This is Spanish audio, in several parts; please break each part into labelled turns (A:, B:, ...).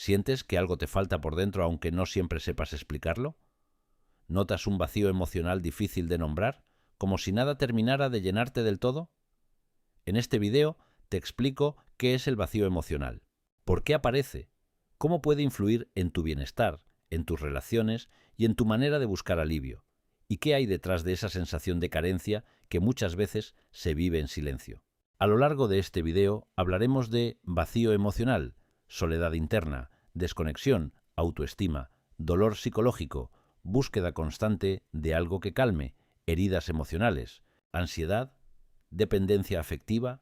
A: ¿Sientes que algo te falta por dentro aunque no siempre sepas explicarlo? ¿Notas un vacío emocional difícil de nombrar, como si nada terminara de llenarte del todo? En este video te explico qué es el vacío emocional, por qué aparece, cómo puede influir en tu bienestar, en tus relaciones y en tu manera de buscar alivio, y qué hay detrás de esa sensación de carencia que muchas veces se vive en silencio. A lo largo de este video hablaremos de vacío emocional, soledad interna, desconexión, autoestima, dolor psicológico, búsqueda constante de algo que calme, heridas emocionales, ansiedad, dependencia afectiva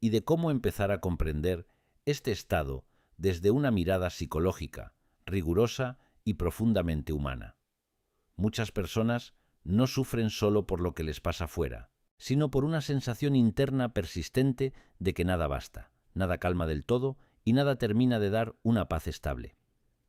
A: y de cómo empezar a comprender este estado desde una mirada psicológica, rigurosa y profundamente humana. Muchas personas no sufren solo por lo que les pasa fuera, sino por una sensación interna persistente de que nada basta, nada calma del todo y nada termina de dar una paz estable.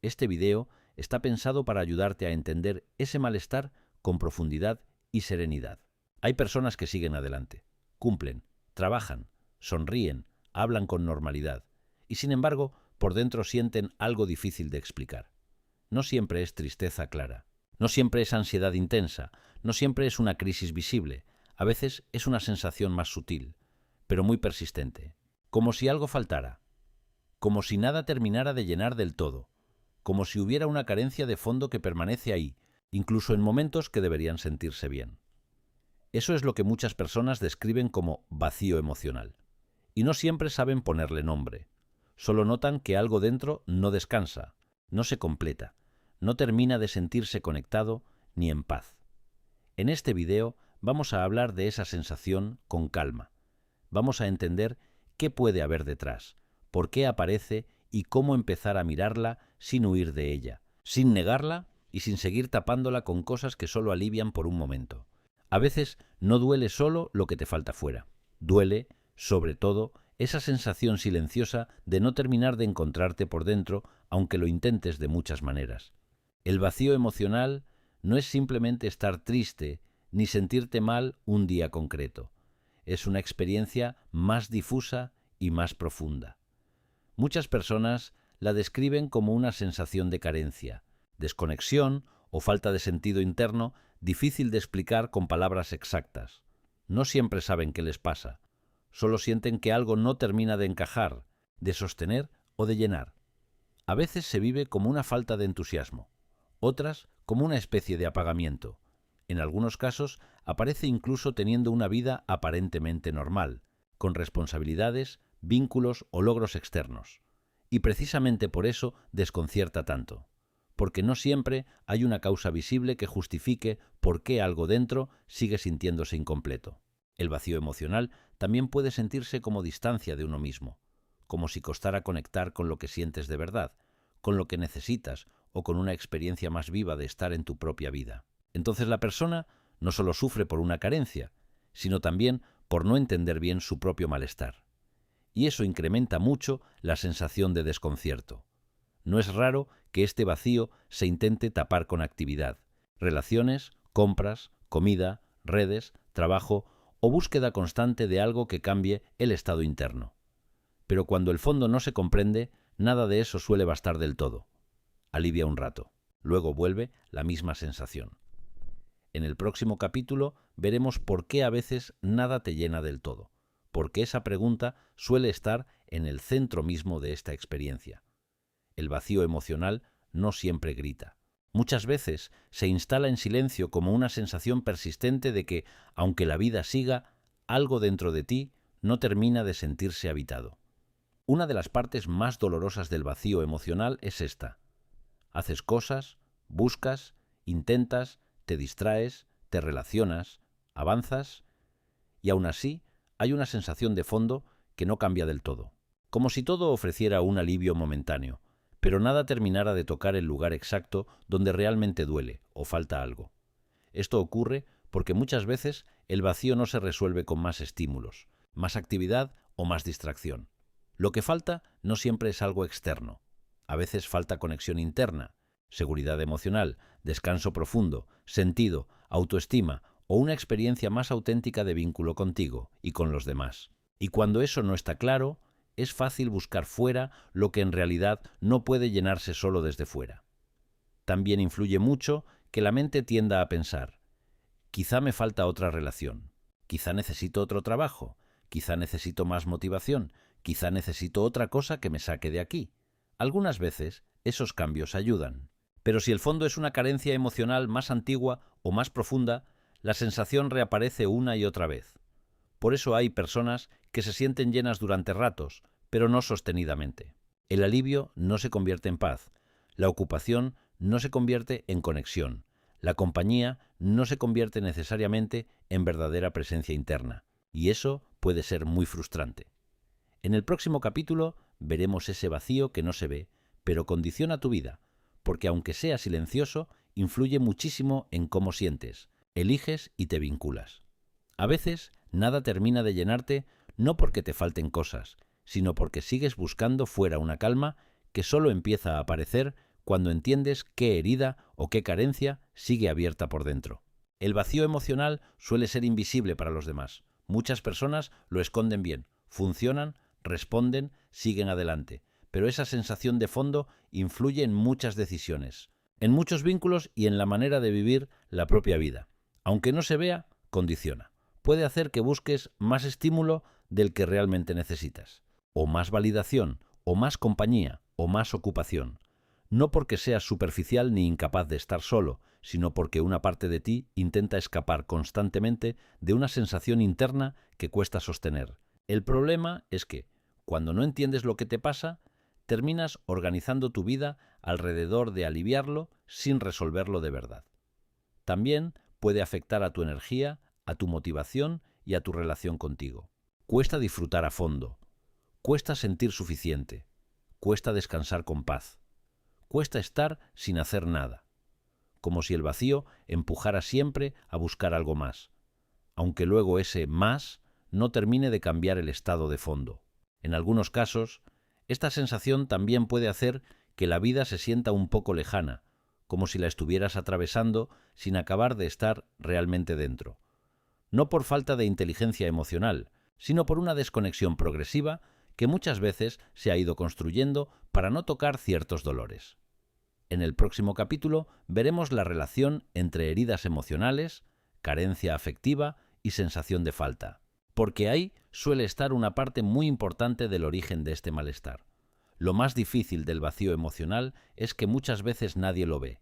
A: Este video está pensado para ayudarte a entender ese malestar con profundidad y serenidad. Hay personas que siguen adelante, cumplen, trabajan, sonríen, hablan con normalidad y sin embargo por dentro sienten algo difícil de explicar. No siempre es tristeza clara, no siempre es ansiedad intensa, no siempre es una crisis visible, a veces es una sensación más sutil, pero muy persistente, como si algo faltara, como si nada terminara de llenar del todo, como si hubiera una carencia de fondo que permanece ahí, incluso en momentos que deberían sentirse bien. Eso es lo que muchas personas describen como vacío emocional. Y no siempre saben ponerle nombre. Solo notan que algo dentro no descansa, no se completa, no termina de sentirse conectado ni en paz. En este video vamos a hablar de esa sensación con calma. Vamos a entender qué puede haber detrás, por qué aparece y cómo empezar a mirarla sin huir de ella, sin negarla y sin seguir tapándola con cosas que solo alivian por un momento. A veces no duele solo lo que te falta fuera. Duele, sobre todo, esa sensación silenciosa de no terminar de encontrarte por dentro, aunque lo intentes de muchas maneras. El vacío emocional no es simplemente estar triste ni sentirte mal un día concreto. Es una experiencia más difusa y más profunda. Muchas personas la describen como una sensación de carencia, desconexión o falta de sentido interno difícil de explicar con palabras exactas. No siempre saben qué les pasa, solo sienten que algo no termina de encajar, de sostener o de llenar. A veces se vive como una falta de entusiasmo, otras como una especie de apagamiento. En algunos casos aparece incluso teniendo una vida aparentemente normal, con responsabilidades, vínculos o logros externos. Y precisamente por eso desconcierta tanto, porque no siempre hay una causa visible que justifique por qué algo dentro sigue sintiéndose incompleto. El vacío emocional también puede sentirse como distancia de uno mismo, como si costara conectar con lo que sientes de verdad, con lo que necesitas o con una experiencia más viva de estar en tu propia vida. Entonces la persona no solo sufre por una carencia, sino también por no entender bien su propio malestar. Y eso incrementa mucho la sensación de desconcierto. No es raro que este vacío se intente tapar con actividad, relaciones, compras, comida, redes, trabajo o búsqueda constante de algo que cambie el estado interno. Pero cuando el fondo no se comprende, nada de eso suele bastar del todo. Alivia un rato, luego vuelve la misma sensación. En el próximo capítulo veremos por qué a veces nada te llena del todo, porque esa pregunta suele estar en el centro mismo de esta experiencia. El vacío emocional no siempre grita. Muchas veces se instala en silencio como una sensación persistente de que, aunque la vida siga, algo dentro de ti no termina de sentirse habitado. Una de las partes más dolorosas del vacío emocional es esta. Haces cosas, buscas, intentas, te distraes, te relacionas, avanzas, y aún así hay una sensación de fondo que no cambia del todo, como si todo ofreciera un alivio momentáneo, pero nada terminara de tocar el lugar exacto donde realmente duele o falta algo. Esto ocurre porque muchas veces el vacío no se resuelve con más estímulos, más actividad o más distracción. Lo que falta no siempre es algo externo. A veces falta conexión interna, seguridad emocional, descanso profundo, sentido, autoestima o una experiencia más auténtica de vínculo contigo y con los demás. Y cuando eso no está claro, es fácil buscar fuera lo que en realidad no puede llenarse solo desde fuera. También influye mucho que la mente tienda a pensar: quizá me falta otra relación, quizá necesito otro trabajo, quizá necesito más motivación, quizá necesito otra cosa que me saque de aquí. Algunas veces esos cambios ayudan. Pero si el fondo es una carencia emocional más antigua o más profunda, la sensación reaparece una y otra vez. Por eso hay personas que se sienten llenas durante ratos, pero no sostenidamente. El alivio no se convierte en paz, la ocupación no se convierte en conexión, la compañía no se convierte necesariamente en verdadera presencia interna, y eso puede ser muy frustrante. En el próximo capítulo veremos ese vacío que no se ve, pero condiciona tu vida, porque aunque sea silencioso, influye muchísimo en cómo sientes, eliges y te vinculas. A veces, nada termina de llenarte no porque te falten cosas, sino porque sigues buscando fuera una calma que solo empieza a aparecer cuando entiendes qué herida o qué carencia sigue abierta por dentro. El vacío emocional suele ser invisible para los demás. Muchas personas lo esconden bien, funcionan, responden, siguen adelante, pero esa sensación de fondo influye en muchas decisiones, en muchos vínculos y en la manera de vivir la propia vida. Aunque no se vea, condiciona. Puede hacer que busques más estímulo del que realmente necesitas, o más validación, o más compañía, o más ocupación. No porque seas superficial ni incapaz de estar solo, sino porque una parte de ti intenta escapar constantemente de una sensación interna que cuesta sostener. El problema es que, cuando no entiendes lo que te pasa, terminas organizando tu vida alrededor de aliviarlo sin resolverlo de verdad. También puede afectar a tu energía, a tu motivación y a tu relación contigo. Cuesta disfrutar a fondo, cuesta sentir suficiente, cuesta descansar con paz, cuesta estar sin hacer nada, como si el vacío empujara siempre a buscar algo más, aunque luego ese más no termine de cambiar el estado de fondo. En algunos casos, esta sensación también puede hacer que la vida se sienta un poco lejana, como si la estuvieras atravesando sin acabar de estar realmente dentro. No por falta de inteligencia emocional, sino por una desconexión progresiva que muchas veces se ha ido construyendo para no tocar ciertos dolores. En el próximo capítulo veremos la relación entre heridas emocionales, carencia afectiva y sensación de falta, porque ahí suele estar una parte muy importante del origen de este malestar. Lo más difícil del vacío emocional es que muchas veces nadie lo ve,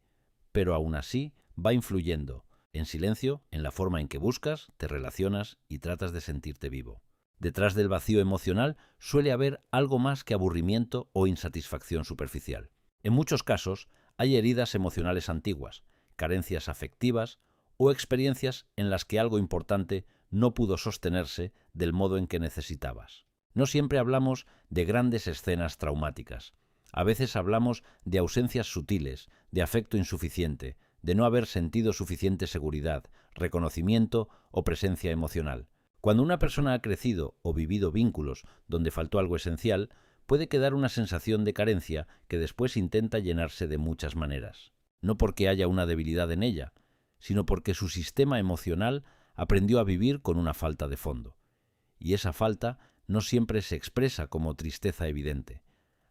A: pero aún así va influyendo, en silencio, en la forma en que buscas, te relacionas y tratas de sentirte vivo. Detrás del vacío emocional suele haber algo más que aburrimiento o insatisfacción superficial. En muchos casos hay heridas emocionales antiguas, carencias afectivas o experiencias en las que algo importante no pudo sostenerse del modo en que necesitabas. No siempre hablamos de grandes escenas traumáticas. A veces hablamos de ausencias sutiles, de afecto insuficiente, de no haber sentido suficiente seguridad, reconocimiento o presencia emocional. Cuando una persona ha crecido o vivido vínculos donde faltó algo esencial, puede quedar una sensación de carencia que después intenta llenarse de muchas maneras. No porque haya una debilidad en ella, sino porque su sistema emocional aprendió a vivir con una falta de fondo. Y esa falta no siempre se expresa como tristeza evidente.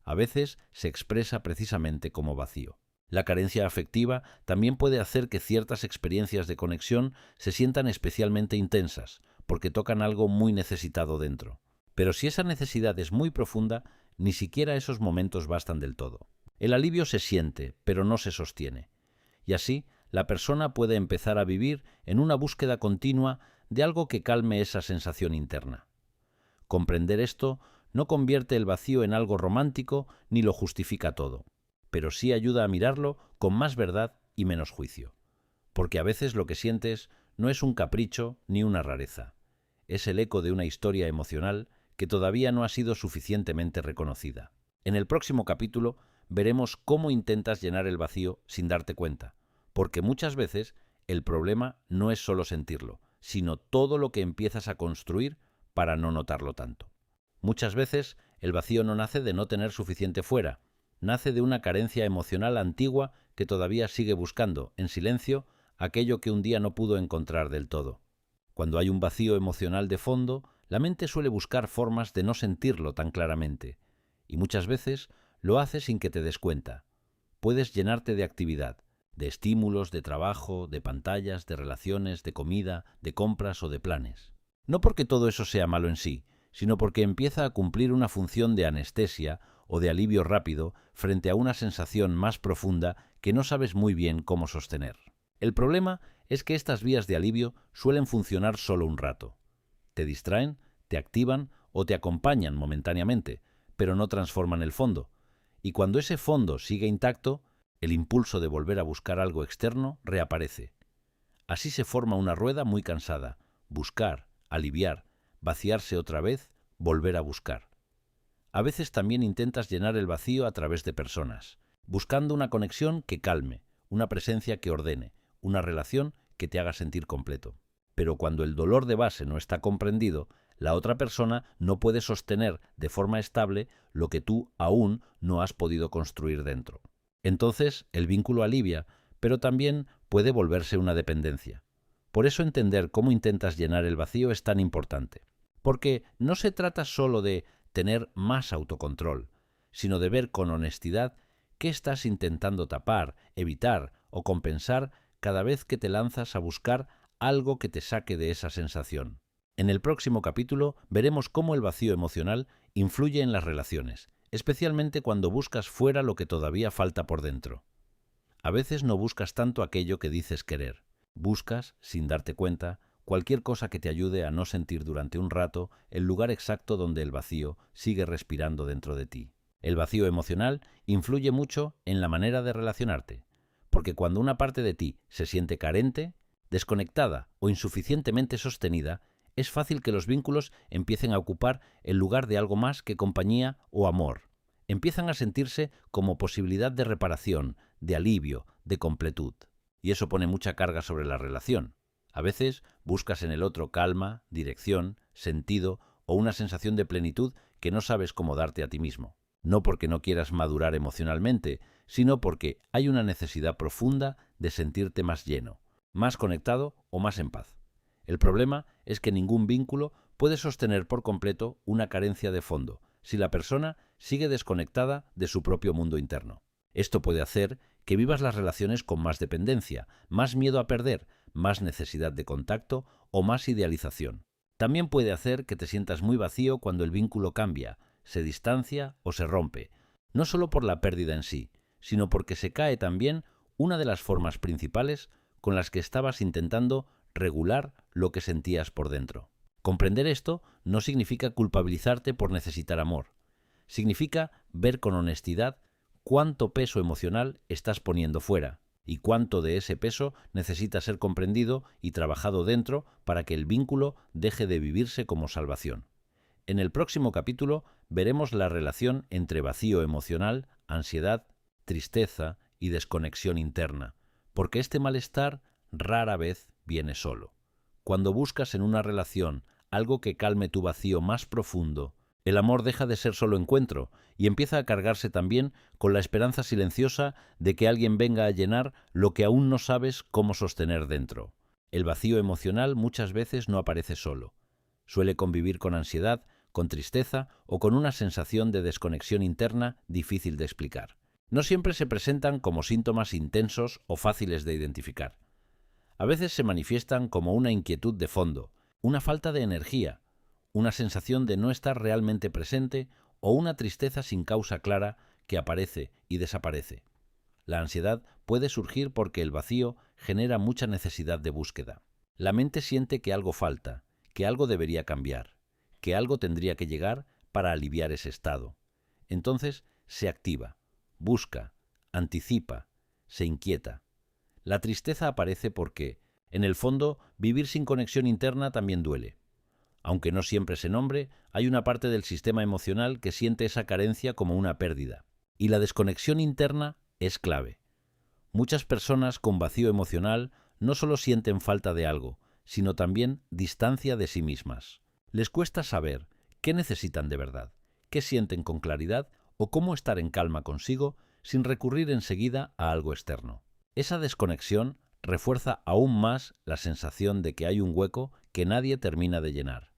A: A veces se expresa precisamente como vacío. La carencia afectiva también puede hacer que ciertas experiencias de conexión se sientan especialmente intensas, porque tocan algo muy necesitado dentro. Pero si esa necesidad es muy profunda, ni siquiera esos momentos bastan del todo. El alivio se siente, pero no se sostiene. Y así, la persona puede empezar a vivir en una búsqueda continua de algo que calme esa sensación interna. Comprender esto no convierte el vacío en algo romántico ni lo justifica todo, pero sí ayuda a mirarlo con más verdad y menos juicio. Porque a veces lo que sientes no es un capricho ni una rareza. Es el eco de una historia emocional que todavía no ha sido suficientemente reconocida. En el próximo capítulo veremos cómo intentas llenar el vacío sin darte cuenta, porque muchas veces el problema no es solo sentirlo, sino todo lo que empiezas a construir para no notarlo tanto. Muchas veces el vacío no nace de no tener suficiente fuera, nace de una carencia emocional antigua que todavía sigue buscando, en silencio, aquello que un día no pudo encontrar del todo. Cuando hay un vacío emocional de fondo, La mente suele buscar formas de no sentirlo tan claramente, y muchas veces lo hace sin que te des cuenta. Puedes llenarte de actividad, de estímulos, de trabajo, de pantallas, de relaciones, de comida, de compras o de planes. No porque todo eso sea malo en sí, sino porque empieza a cumplir una función de anestesia o de alivio rápido frente a una sensación más profunda que no sabes muy bien cómo sostener. El problema es que estas vías de alivio suelen funcionar solo un rato. Te distraen, te activan o te acompañan momentáneamente, pero no transforman el fondo. Y cuando ese fondo sigue intacto, el impulso de volver a buscar algo externo reaparece. Así se forma una rueda muy cansada: buscar, aliviar, vaciarse otra vez, volver a buscar. A veces también intentas llenar el vacío a través de personas, buscando una conexión que calme, una presencia que ordene, una relación que te haga sentir completo. Pero cuando el dolor de base no está comprendido, la otra persona no puede sostener de forma estable lo que tú aún no has podido construir dentro. Entonces, el vínculo alivia, pero también puede volverse una dependencia. Por eso entender cómo intentas llenar el vacío es tan importante. Porque no se trata solo de tener más autocontrol, sino de ver con honestidad qué estás intentando tapar, evitar o compensar cada vez que te lanzas a buscar algo que te saque de esa sensación. En el próximo capítulo veremos cómo el vacío emocional influye en las relaciones, especialmente cuando buscas fuera lo que todavía falta por dentro. A veces no buscas tanto aquello que dices querer. Buscas, sin darte cuenta, cualquier cosa que te ayude a no sentir durante un rato el lugar exacto donde el vacío sigue respirando dentro de ti. El vacío emocional influye mucho en la manera de relacionarte, porque cuando una parte de ti se siente carente, desconectada o insuficientemente sostenida, es fácil que los vínculos empiecen a ocupar el lugar de algo más que compañía o amor. Empiezan a sentirse como posibilidad de reparación, de alivio, de completud. Y eso pone mucha carga sobre la relación. A veces buscas en el otro calma, dirección, sentido o una sensación de plenitud que no sabes cómo darte a ti mismo. No porque no quieras madurar emocionalmente, sino porque hay una necesidad profunda de sentirte más lleno, más conectado o más en paz. El problema es que ningún vínculo puede sostener por completo una carencia de fondo si la persona sigue desconectada de su propio mundo interno. Esto puede hacer que vivas las relaciones con más dependencia, más miedo a perder, más necesidad de contacto o más idealización. También puede hacer que te sientas muy vacío cuando el vínculo cambia, se distancia o se rompe, no solo por la pérdida en sí, sino porque se cae también una de las formas principales con las que estabas intentando regular lo que sentías por dentro. Comprender esto no significa culpabilizarte por necesitar amor. Significa ver con honestidad cuánto peso emocional estás poniendo fuera y cuánto de ese peso necesita ser comprendido y trabajado dentro para que el vínculo deje de vivirse como salvación. En el próximo capítulo veremos la relación entre vacío emocional, ansiedad, tristeza y desconexión interna, porque este malestar rara vez viene solo. Cuando buscas en una relación algo que calme tu vacío más profundo, el amor deja de ser solo encuentro y empieza a cargarse también con la esperanza silenciosa de que alguien venga a llenar lo que aún no sabes cómo sostener dentro. El vacío emocional muchas veces no aparece solo. Suele convivir con ansiedad, con tristeza o con una sensación de desconexión interna difícil de explicar. No siempre se presentan como síntomas intensos o fáciles de identificar. A veces se manifiestan como una inquietud de fondo, una falta de energía, una sensación de no estar realmente presente o una tristeza sin causa clara que aparece y desaparece. La ansiedad puede surgir porque el vacío genera mucha necesidad de búsqueda. La mente siente que algo falta, que algo debería cambiar, que algo tendría que llegar para aliviar ese estado. Entonces se activa, busca, anticipa, se inquieta. La tristeza aparece porque, en el fondo, vivir sin conexión interna también duele. Aunque no siempre se nombre, hay una parte del sistema emocional que siente esa carencia como una pérdida. Y la desconexión interna es clave. Muchas personas con vacío emocional no solo sienten falta de algo, sino también distancia de sí mismas. Les cuesta saber qué necesitan de verdad, qué sienten con claridad o cómo estar en calma consigo sin recurrir enseguida a algo externo. Esa desconexión refuerza aún más la sensación de que hay un hueco que nadie termina de llenar.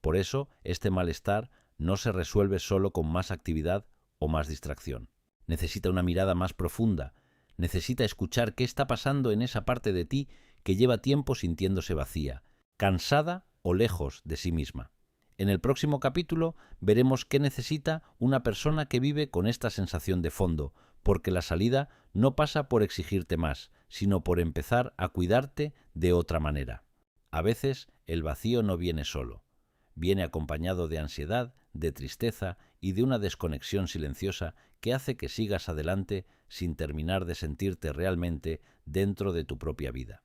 A: Por eso, este malestar no se resuelve solo con más actividad o más distracción. Necesita una mirada más profunda, necesita escuchar qué está pasando en esa parte de ti que lleva tiempo sintiéndose vacía, cansada o lejos de sí misma. En el próximo capítulo veremos qué necesita una persona que vive con esta sensación de fondo, porque la salida no pasa por exigirte más, sino por empezar a cuidarte de otra manera. A veces el vacío no viene solo, viene acompañado de ansiedad, de tristeza y de una desconexión silenciosa que hace que sigas adelante sin terminar de sentirte realmente dentro de tu propia vida.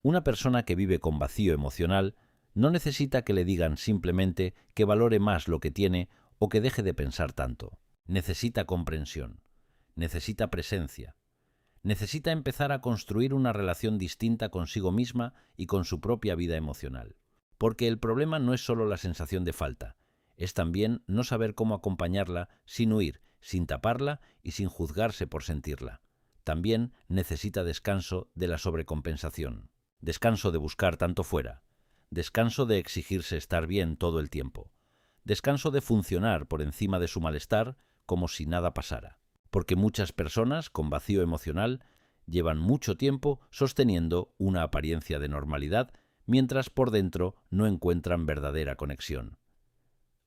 A: Una persona que vive con vacío emocional no necesita que le digan simplemente que valore más lo que tiene o que deje de pensar tanto. Necesita comprensión, necesita presencia, necesita empezar a construir una relación distinta consigo misma y con su propia vida emocional. Porque el problema no es solo la sensación de falta, es también no saber cómo acompañarla sin huir, sin taparla y sin juzgarse por sentirla. También necesita descanso de la sobrecompensación. Descanso de buscar tanto fuera, descanso de exigirse estar bien todo el tiempo, descanso de funcionar por encima de su malestar como si nada pasara, porque muchas personas con vacío emocional llevan mucho tiempo sosteniendo una apariencia de normalidad mientras por dentro no encuentran verdadera conexión.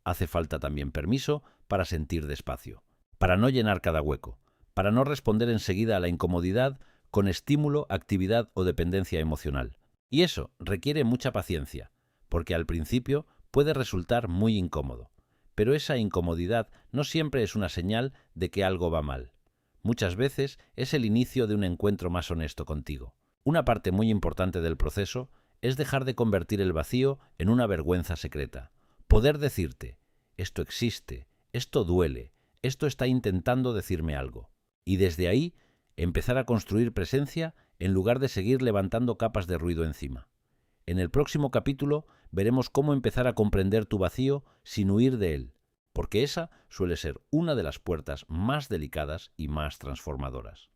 A: Hace falta también permiso para sentir despacio, para no llenar cada hueco, para no responder enseguida a la incomodidad con estímulo, actividad o dependencia emocional. Y eso requiere mucha paciencia, porque al principio puede resultar muy incómodo. Pero esa incomodidad no siempre es una señal de que algo va mal. Muchas veces es el inicio de un encuentro más honesto contigo. Una parte muy importante del proceso es dejar de convertir el vacío en una vergüenza secreta. Poder decirte, esto existe, esto duele, esto está intentando decirme algo. Y desde ahí empezar a construir presencia en lugar de seguir levantando capas de ruido encima. En el próximo capítulo veremos cómo empezar a comprender tu vacío sin huir de él, porque esa suele ser una de las puertas más delicadas y más transformadoras.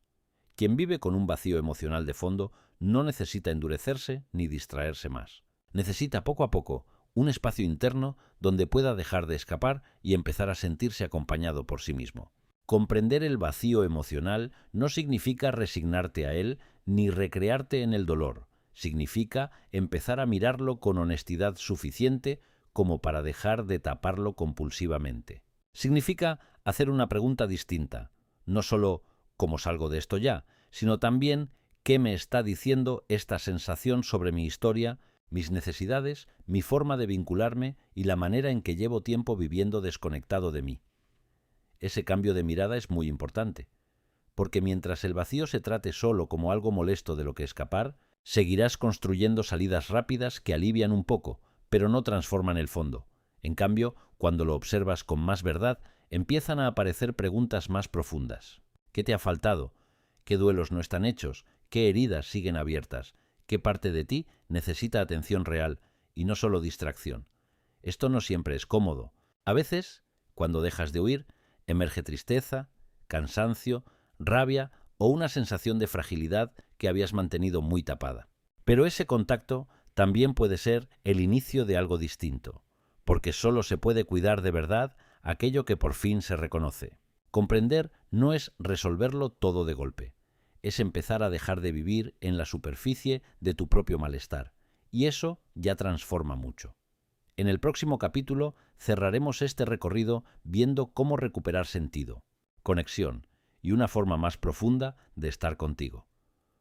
A: Quien vive con un vacío emocional de fondo no necesita endurecerse ni distraerse más. Necesita poco a poco un espacio interno donde pueda dejar de escapar y empezar a sentirse acompañado por sí mismo. Comprender el vacío emocional no significa resignarte a él ni recrearte en el dolor. Significa empezar a mirarlo con honestidad suficiente como para dejar de taparlo compulsivamente. Significa hacer una pregunta distinta, no solo ¿cómo salgo de esto ya?, sino también ¿qué me está diciendo esta sensación sobre mi historia, mis necesidades, mi forma de vincularme y la manera en que llevo tiempo viviendo desconectado de mí? Ese cambio de mirada es muy importante, porque mientras el vacío se trate solo como algo molesto de lo que escapar, seguirás construyendo salidas rápidas que alivian un poco, pero no transforman el fondo. En cambio, cuando lo observas con más verdad, empiezan a aparecer preguntas más profundas. ¿Qué te ha faltado? ¿Qué duelos no están hechos? ¿Qué heridas siguen abiertas? ¿Qué parte de ti necesita atención real y no solo distracción? Esto no siempre es cómodo. A veces, cuando dejas de huir, emerge tristeza, cansancio, rabia o una sensación de fragilidad que habías mantenido muy tapada. Pero ese contacto también puede ser el inicio de algo distinto, porque solo se puede cuidar de verdad aquello que por fin se reconoce. Comprender no es resolverlo todo de golpe, es empezar a dejar de vivir en la superficie de tu propio malestar, y eso ya transforma mucho. En el próximo capítulo cerraremos este recorrido viendo cómo recuperar sentido, conexión y una forma más profunda de estar contigo.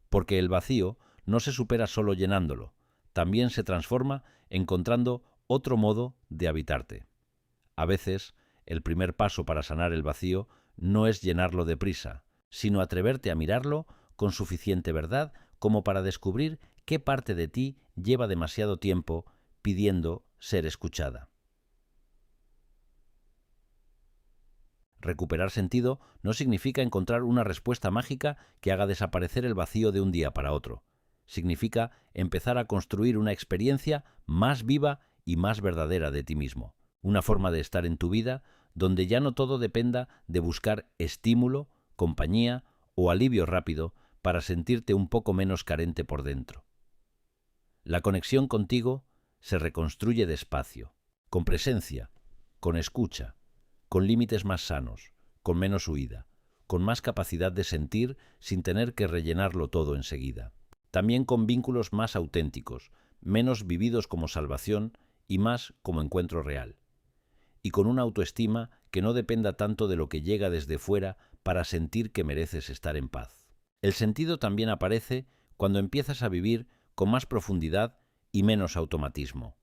A: Porque el vacío no se supera solo llenándolo, también se transforma encontrando otro modo de habitarte. A veces, el primer paso para sanar el vacío no es llenarlo deprisa, sino atreverte a mirarlo con suficiente verdad como para descubrir qué parte de ti lleva demasiado tiempo pidiendo ser escuchada. Recuperar sentido no significa encontrar una respuesta mágica que haga desaparecer el vacío de un día para otro. Significa empezar a construir una experiencia más viva y más verdadera de ti mismo. Una forma de estar en tu vida donde ya no todo dependa de buscar estímulo, compañía o alivio rápido para sentirte un poco menos carente por dentro. La conexión contigo se reconstruye despacio, con presencia, con escucha, con límites más sanos, con menos huida, con más capacidad de sentir sin tener que rellenarlo todo enseguida. También con vínculos más auténticos, menos vividos como salvación y más como encuentro real. Y con una autoestima que no dependa tanto de lo que llega desde fuera para sentir que mereces estar en paz. El sentido también aparece cuando empiezas a vivir con más profundidad y menos automatismo.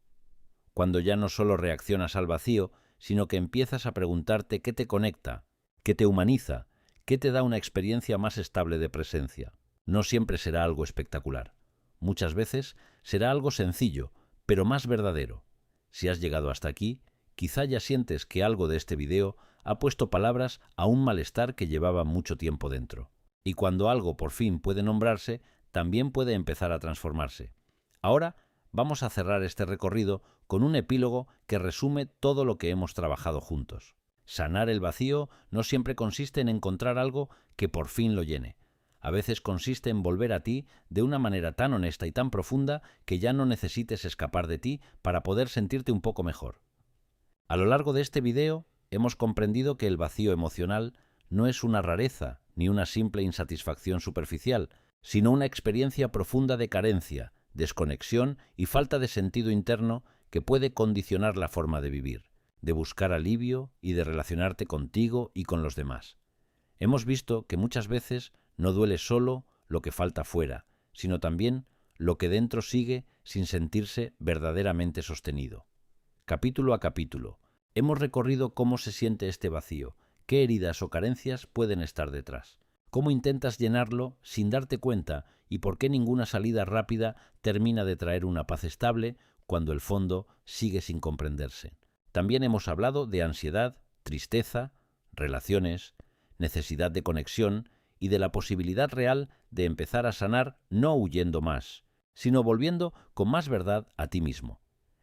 A: Cuando ya no solo reaccionas al vacío, sino que empiezas a preguntarte qué te conecta, qué te humaniza, qué te da una experiencia más estable de presencia. No siempre será algo espectacular. Muchas veces será algo sencillo, pero más verdadero. Si has llegado hasta aquí, quizá ya sientes que algo de este video ha puesto palabras a un malestar que llevaba mucho tiempo dentro. Y cuando algo por fin puede nombrarse, también puede empezar a transformarse. Ahora vamos a cerrar este recorrido con un epílogo que resume todo lo que hemos trabajado juntos. Sanar el vacío no siempre consiste en encontrar algo que por fin lo llene. A veces consiste en volver a ti de una manera tan honesta y tan profunda que ya no necesites escapar de ti para poder sentirte un poco mejor. A lo largo de este video hemos comprendido que el vacío emocional no es una rareza ni una simple insatisfacción superficial, sino una experiencia profunda de carencia, desconexión y falta de sentido interno que puede condicionar la forma de vivir, de buscar alivio y de relacionarte contigo y con los demás. Hemos visto que muchas veces no duele solo lo que falta fuera, sino también lo que dentro sigue sin sentirse verdaderamente sostenido. Capítulo a capítulo, hemos recorrido cómo se siente este vacío, qué heridas o carencias pueden estar detrás, cómo intentas llenarlo sin darte cuenta y por qué ninguna salida rápida termina de traer una paz estable cuando el fondo sigue sin comprenderse. También hemos hablado de ansiedad, tristeza, relaciones, necesidad de conexión y de la posibilidad real de empezar a sanar no huyendo más, sino volviendo con más verdad a ti mismo.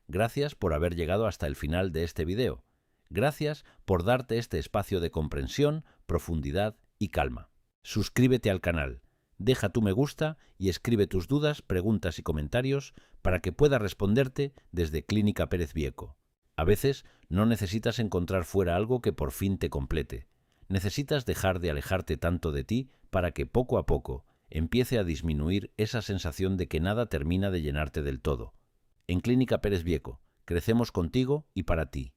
A: Gracias por haber llegado hasta el final de este video. Gracias por darte este espacio de comprensión, profundidad y calma. Suscríbete al canal, deja tu me gusta y escribe tus dudas, preguntas y comentarios para que pueda responderte desde Clínica Pérez Vieco. A veces no necesitas encontrar fuera algo que por fin te complete. Necesitas dejar de alejarte tanto de ti para que poco a poco empiece a disminuir esa sensación de que nada termina de llenarte del todo. En Clínica Pérez Vieco, crecemos contigo y para ti.